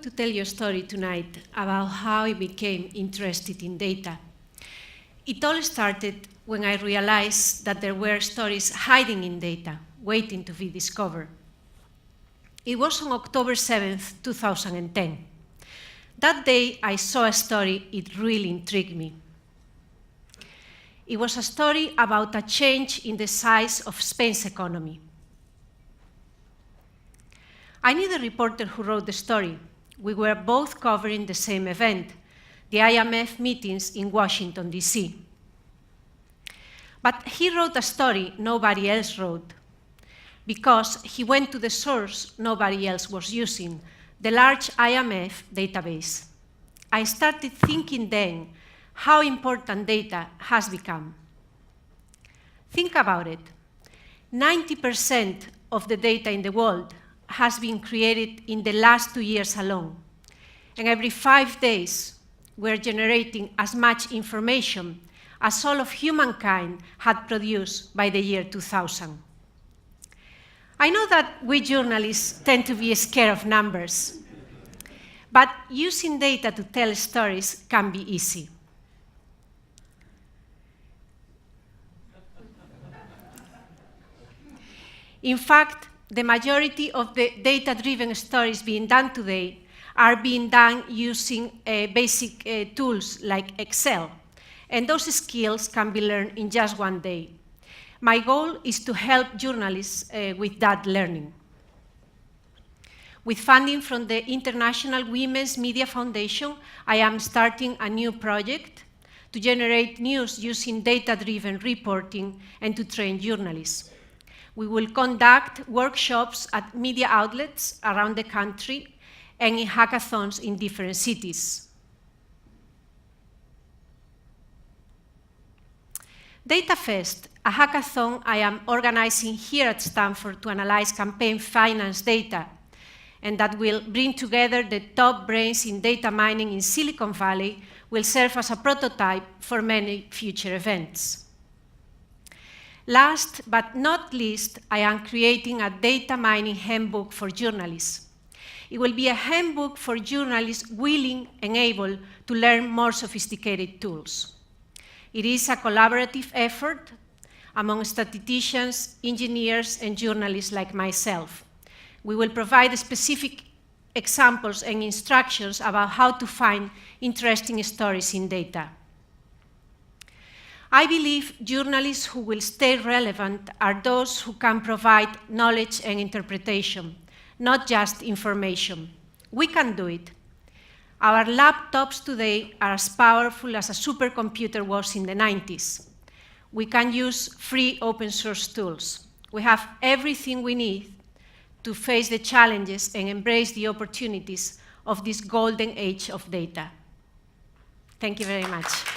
to tell you a story tonight about how I became interested in data. It all started when I realized that there were stories hiding in data, waiting to be discovered. It was on October 7th, 2010. That day, I saw a story. It really intrigued me. It was a story about a change in the size of Spain's economy. I knew the reporter who wrote the story. We were both covering the same event, the IMF meetings in Washington, D.C. But he wrote a story nobody else wrote, because he went to the source nobody else was using, the large IMF database. I started thinking then how important data has become. Think about it. 90% of the data in the world has been created in the last 2 years alone. And every 5 days, we're generating as much information as all of humankind had produced by the year 2000. I know that we journalists tend to be scared of numbers, but using data to tell stories can be easy. In fact, the majority of the data-driven stories being done today are being done using basic tools like Excel, and those skills can be learned in just 1 day. My goal is to help journalists with that learning. With funding from the International Women's Media Foundation, I am starting a new project to generate news using data-driven reporting and to train journalists. We will conduct workshops at media outlets around the country and in hackathons in different cities. DataFest, a hackathon I am organizing here at Stanford to analyze campaign finance data, and that will bring together the top brains in data mining in Silicon Valley, will serve as a prototype for many future events. Last but not least, I am creating a data mining handbook for journalists. It will be a handbook for journalists willing and able to learn more sophisticated tools. It is a collaborative effort among statisticians, engineers, and journalists like myself. We will provide specific examples and instructions about how to find interesting stories in data. I believe journalists who will stay relevant are those who can provide knowledge and interpretation, not just information. We can do it. Our laptops today are as powerful as a supercomputer was in the 90s. We can use free open source tools. We have everything we need to face the challenges and embrace the opportunities of this golden age of data. Thank you very much.